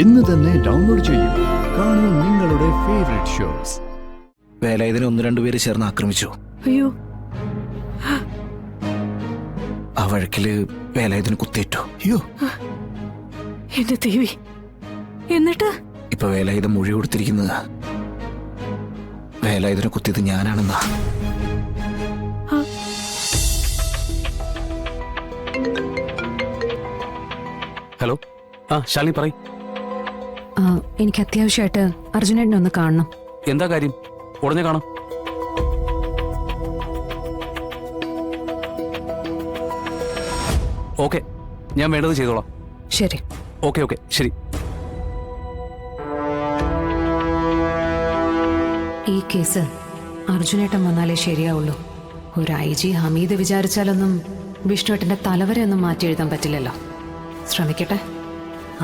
ഇന്ന് തന്നെ ഡൗൺലോഡ് ചെയ്യൂ. കാണൂ നിങ്ങളുടെ ഫേവറേറ്റ് ഷോസ്. വേലായുധനെ 1-2 പേര് ചേർന്ന് ആക്രമിച്ചു. അയ്യോ, ആ വഴക്കില് വേലായുധന് കുത്തേറ്റു. അയ്യോ, എന്റെ ദേവി. എന്നിട്ട് ഇപ്പൊ വേലായുധം മൊഴി കൊടുത്തിരിക്കുന്നത് വേലായുധനെ കുത്തിയത് ഞാനാണെന്നാ. ഹലോ, ശാലിനി പറയ്. എനിക്ക് അത്യാവശ്യമായിട്ട് അർജുനേട്ടനെ ഒന്ന് കാണണം. എന്താ കാര്യം? ഉടനെ കാണാം. ഓക്കെ, ഞാൻ വേണ്ടത് ചെയ്തോളാം. ശരി. ഓക്കെ, ശരി. ഈ കേസ് അർജുനേട്ടൻ വന്നാലേ ശരിയാവുള്ളൂ. ഒരു IG ഹമീദ് വിചാരിച്ചാലൊന്നും വിഷ്ണുവേട്ടന്റെ തലവരെ ഒന്നും മാറ്റി എഴുതാൻ പറ്റില്ലല്ലോ. ശ്രമിക്കട്ടെ,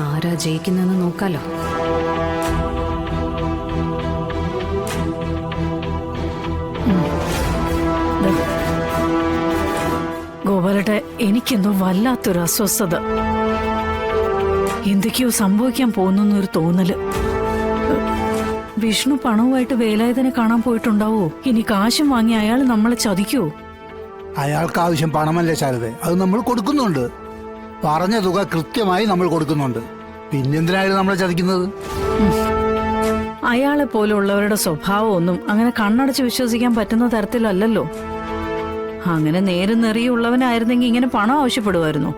ആരാ ജയിക്കുന്നെന്ന് നോക്കാലോ. ഗോപാലട്ടെ, എനിക്കെന്തോ വല്ലാത്തൊരു അസ്വസ്ഥത. എന്തൊക്കെയോ സംഭവിക്കാൻ പോകുന്നൊരു തോന്നല്. വിഷ്ണു പണവുമായിട്ട് വേലായുധനെ കാണാൻ പോയിട്ടുണ്ടാവോ? ഇനി കാശും വാങ്ങി അയാൾ നമ്മളെ ചതിക്കോ? അയാൾക്ക് ആവശ്യം പണമല്ലേ ശാരദ, അത് നമ്മൾ കൊടുക്കുന്നുണ്ട്. പറഞ്ഞ തുക കൃത്യമായി നമ്മൾ കൊടുക്കുന്നുണ്ട്. പിന്നെന്തിനായാലും നമ്മളെ ചതിക്കുന്നത്? അയാളെ പോലുള്ളവരുടെ സ്വഭാവം ഒന്നും അങ്ങനെ കണ്ണടച്ച് വിശ്വസിക്കാൻ പറ്റുന്ന തരത്തിലല്ലല്ലോ. അങ്ങനെ നേരും നെറിയുള്ളവനായിരുന്നെങ്കിൽ ഇങ്ങനെ പണം ആവശ്യപ്പെടുമായിരുന്നു.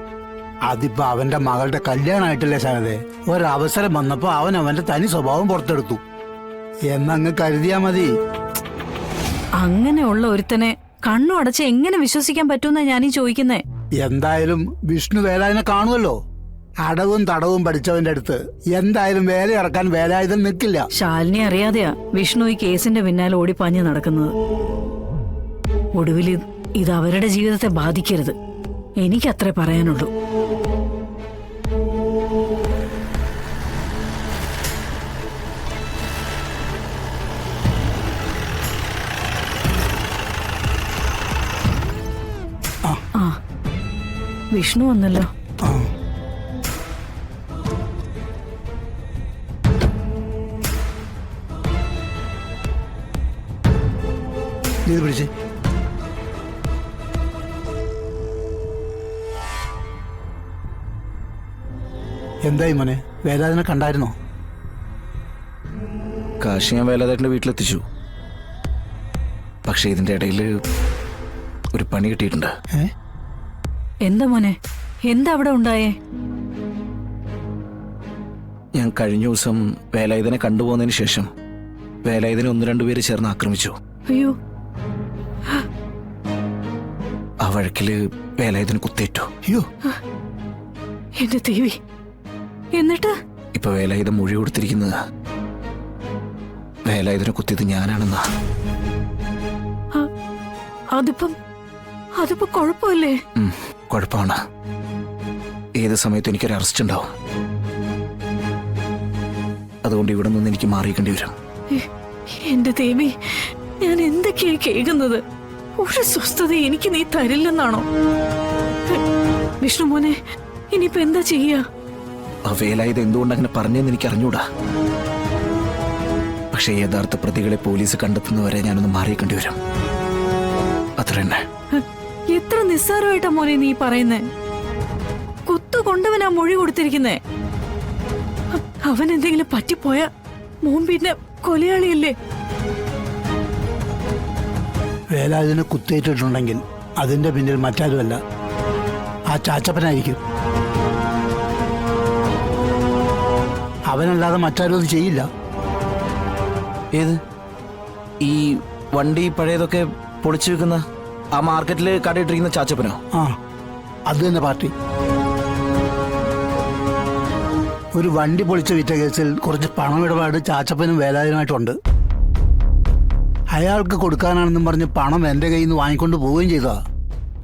അതിപ്പോ അവന്റെ മകളുടെ കല്യാണമായിട്ടല്ലേ ശാരദേ. ഒരവസരം വന്നപ്പോ അവൻ അവന്റെ തനി സ്വഭാവം പുറത്തെടുത്തു എന്നങ്ങ് കരുതിയാ മതി. അങ്ങനെയുള്ള ഒരുത്തനെ കണ്ണു അടച്ച് എങ്ങനെ വിശ്വസിക്കാൻ പറ്റുമെന്നാ ഞാനീ ചോദിക്കുന്നേ. എന്തായാലും വിഷ്ണു വേലായുധനെ കാണുമല്ലോ. അടവും തടവും പഠിച്ചവന്റെ അടുത്ത് എന്തായാലും വേല ഇറക്കാൻ വേലായുധൻ നിൽക്കില്ല. ശാലിനി അറിയാതെയാ വിഷ്ണു ഈ കേസിന്റെ പിന്നാലെ ഓടിപ്പാഞ്ഞ് നടക്കുന്നത്. ഒടുവിൽ ഇത് അവരുടെ ജീവിതത്തെ ബാധിക്കരുത്, എനിക്കത്രേ പറയാനുള്ളൂ. ആ, വിഷ്ണു വന്നല്ലോ. ഇത് പിടിച്ച്. എന്തായി മോനെ, വേലായുധനെ കണ്ടായിരുന്നോ? കാശ് ഞാൻ വേലായുധന്റെ വീട്ടിലെത്തിച്ചു. പക്ഷെ ഇതിന്റെ ഇടയിൽ ഒരു പണി കിട്ടിയിട്ടുണ്ട്. എന്താ മോനെ, എന്താ അവിടെ ഉണ്ടായേ? ഞാൻ കഴിഞ്ഞ ദിവസം വേലായുധനെ കണ്ടുപോകുന്നതിന് ശേഷം വേലായുധനെ 1-2 പേര് ചേർന്ന് ആക്രമിച്ചു. അയ്യോ, ആ വഴക്കില് വേലായുധന് കുത്തേറ്റു. അയ്യോ, എന്റെ ദേവി. എന്നിട്ട് ഇപ്പൊ വേലായുധം മൊഴി കൊടുത്തിരിക്കുന്നത് വേലായുധനെ കുത്തിയത് ഞാനാണെന്നാ. അതിപ്പോ കുഴപ്പമില്ലേ? കുഴപ്പമാണ്. ഏത് സമയത്തും എനിക്കൊരു അറസ്റ്റ് ഉണ്ടാവും. അതുകൊണ്ട് ഇവിടെ നിന്ന് എനിക്ക് മാറിയിക്കേണ്ടി വരും. എന്റെ ദേവി, ഞാൻ എന്തൊക്കെയാ കേൾക്കുന്നത്? ഒരു സ്വസ്ഥത എനിക്ക് നീ തരില്ലെന്നാണോ? വിഷ്ണു മോനെ, ഇനിയിപ്പോ എന്താ ചെയ്യാ? ആ വേലായുധം എന്തുകൊണ്ട് അങ്ങനെ പറഞ്ഞെന്ന് എനിക്ക് അറിഞ്ഞൂടാ. പക്ഷെ യഥാർത്ഥ പ്രതികളെ പോലീസ് കണ്ടെത്തുന്നവരെ ഞാനൊന്ന് മാറിയിക്കേണ്ടി വരും. അത്ര തന്നെ. എത്ര നിസ്സാരമായിട്ടാ മോനെ നീ പറയുന്നേ? കുത്തുകൊണ്ടവനാ മൊഴി കൊടുത്തിരിക്കുന്നേ. അവൻ എന്തെങ്കിലും പറ്റിപ്പോയാ മോൻ പിന്നെ കൊലയാളിയല്ലേ? വേലായുധനെ കുത്തേറ്റിട്ടുണ്ടെങ്കിൽ അതിന്റെ പിന്നിൽ മറ്റാരുമല്ല, ആ ചാച്ചപ്പനായിരിക്കും. അവനല്ലാതെ മറ്റാരും അത് ചെയ്യില്ല. ഏത്? ഈ വണ്ടി പഴയതൊക്കെ പൊളിച്ചു വെക്കുന്ന ആ മാർക്കറ്റിൽ കടയിട്ടിരിക്കുന്ന ചാച്ചപ്പനോ? ആ, അത് തന്നെ പാർട്ടി. ഒരു വണ്ടി പൊളിച്ച വിറ്റ കേസിൽ കുറച്ച് പണമിടപാട് ചാച്ചപ്പനും വേലായുധനുമായിട്ടുണ്ട്. അയാൾക്ക് കൊടുക്കാനാണെന്നും പറഞ്ഞ് പണം എന്റെ കയ്യിൽ നിന്ന് വാങ്ങിക്കൊണ്ട് പോവുകയും ചെയ്തതാ.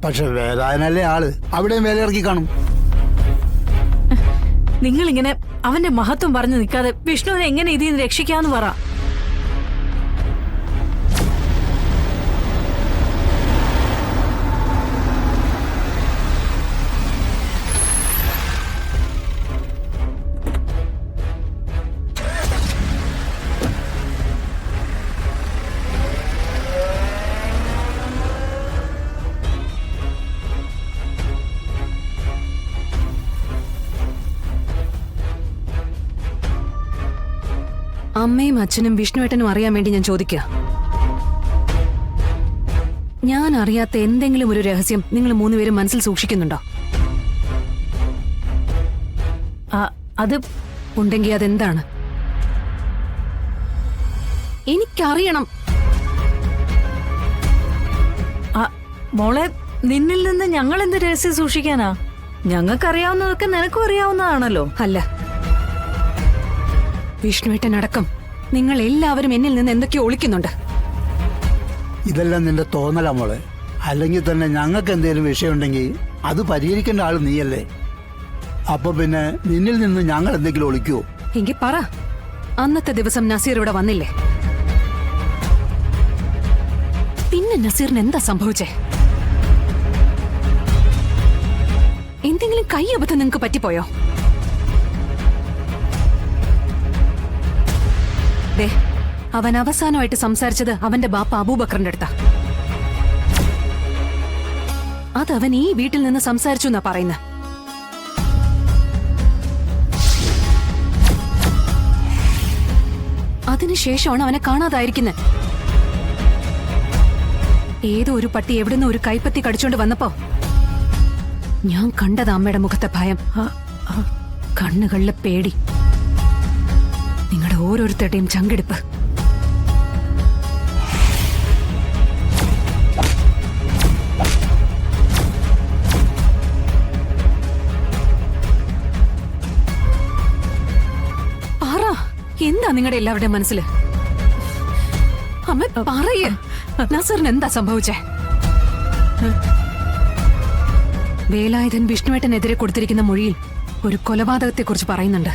പക്ഷെ വേലായുധനല്ലേ ആള്, അവിടെയും വേല ഇറക്കി കാണും. നിങ്ങളിങ്ങനെ അവന്റെ മഹത്വം പറഞ്ഞു നിൽക്കാതെ വിഷ്ണുവിനെ എങ്ങനെ ഇതിൽ നിന്ന് രക്ഷിക്കാന്ന് പറ. അമ്മയും അച്ഛനും വിഷ്ണുവേട്ടനും അറിയാൻ വേണ്ടി ഞാൻ ചോദിക്കുക. ഞാൻ അറിയാത്ത എന്തെങ്കിലും ഒരു രഹസ്യം നിങ്ങൾ മൂന്നുപേരും മനസ്സിൽ സൂക്ഷിക്കുന്നുണ്ടോ? അത് ഉണ്ടെങ്കിൽ അതെന്താണ്? എനിക്കറിയണം. മോളെ, നിന്നിൽ നിന്ന് ഞങ്ങൾ എന്ത് രഹസ്യം സൂക്ഷിക്കാനാ? ഞങ്ങൾക്കറിയാവുന്നതൊക്കെ നിനക്കും അറിയാവുന്നതാണല്ലോ. അല്ല, വിഷ്ണുവേട്ടനടക്കം നിങ്ങൾ എല്ലാവരും എന്നിൽ നിന്ന് എന്തൊക്കെയോ ഒളിക്കുന്നുണ്ട്. ഇതെല്ലാം നിന്റെ തോന്നലാ മോളെ. അല്ലെങ്കിൽ തന്നെ ഞങ്ങൾക്ക് എന്തെങ്കിലും വിഷയമുണ്ടെങ്കിൽ അത് പരിഹരിക്കേണ്ട ആള് നീയല്ലേ. അപ്പൊ പിന്നെ നിന്നിൽ നിന്ന് ഞങ്ങൾ എന്തെങ്കിലും ഒളിക്കുവോ? എങ്കിൽ പറ, അന്നത്തെ ദിവസം നസീർ ഇവിടെ വന്നില്ലേ? പിന്നെ നസീറിന് എന്താ സംഭവിച്ചേ? എന്തെങ്കിലും കൈ അബദ്ധം നിങ്ങൾക്ക് പറ്റിപ്പോയോ? ദേ, അവൻ അവസാനമായിട്ട് സംസാരിച്ചത് അവന്റെ ബാപ്പ അബൂബക്കറിന്റെ അടുത്താ. അതവൻ ഈ വീട്ടിൽ നിന്ന് സംസാരിച്ചു എന്നാ പറയുന്നത്. അതിനുശേഷമാണ് അവനെ കാണാതായിരിക്കുന്നത്. ഏതോ ഒരു പട്ടി എവിടുന്ന് ഒരു കൈപ്പത്തി കടിച്ചോണ്ട് വന്നപ്പോ ഞാൻ കണ്ടത് അമ്മയുടെ മുഖത്തെ ഭയം, കണ്ണുകളിലെ പേടി, നിങ്ങളുടെ ഓരോരുത്തരുടെയും ചങ്കെടുപ്പ്. പറ, എന്താ നിങ്ങളുടെ എല്ലാവരുടെയും മനസ്സിൽ? അമ്മ പറയേ, നസറിന് എന്താ സംഭവിച്ചേ? വേലായുധൻ വിഷ്ണുവേട്ടനെതിരെ കൊടുത്തിരിക്കുന്ന മൊഴിയിൽ ഒരു കൊലപാതകത്തെക്കുറിച്ച് പറയുന്നുണ്ട്.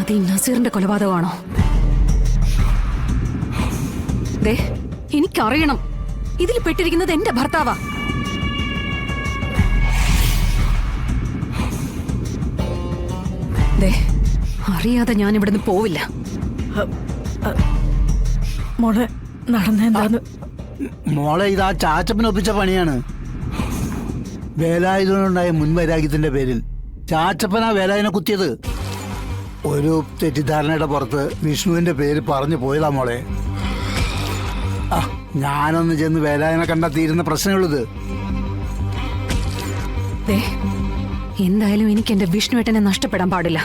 അത് ഈ നസീറിന്റെ കൊലപാതകമാണോ? ദേ, എനിക്കറിയണം. ഇതിൽ പെട്ടിരിക്കുന്നത് എന്റെ ഭർത്താവാ. ദേ, അറിയാതെ ഞാൻ ഇവിടുന്ന് പോവില്ല. മോളെ, നടന്നെന്താന്ന്? മോളെ, ഇത് ആ ചാച്ചപ്പനൊപ്പിച്ച പണിയാണ്. വേലായുധനുണ്ടായ മുൻവൈരാഗ്യത്തിന്റെ പേരിൽ ചാച്ചപ്പനാ വേലായുധനെ കുത്തിയത്. ഒരു തെറ്റിദ്ധാരണയുടെ പുറത്ത് വിഷ്ണുവിന്റെ പേര് പറഞ്ഞു പോയതാ മോളെ. ഞാനൊന്ന് ചെന്ന് വേലായുധനെ കണ്ടാ തീരുന്ന പ്രശ്നമുള്ളത്. എന്തായാലും എനിക്ക് എന്റെ വിഷ്ണുവേട്ടനെ നഷ്ടപ്പെടാൻ പാടില്ല.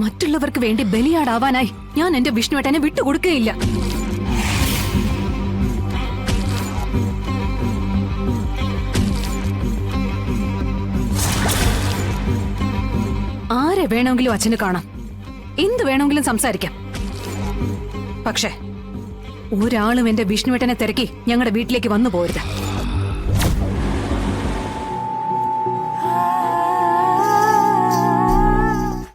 മറ്റുള്ളവർക്ക് വേണ്ടി ബലിയാടാവാനായി ഞാൻ എന്റെ വിഷ്ണുവേട്ടനെ വിട്ടുകൊടുക്കുകയില്ല. ആരെ വേണമെങ്കിലും അച്ഛന് കാണാം, എന്ത് വേണമെങ്കിലും സംസാരിക്കാം. പക്ഷേ ഒരാളും എന്റെ വിഷ്ണുവേട്ടനെ തിരക്കി ഞങ്ങളുടെ വീട്ടിലേക്ക് വന്നു പോരുത്.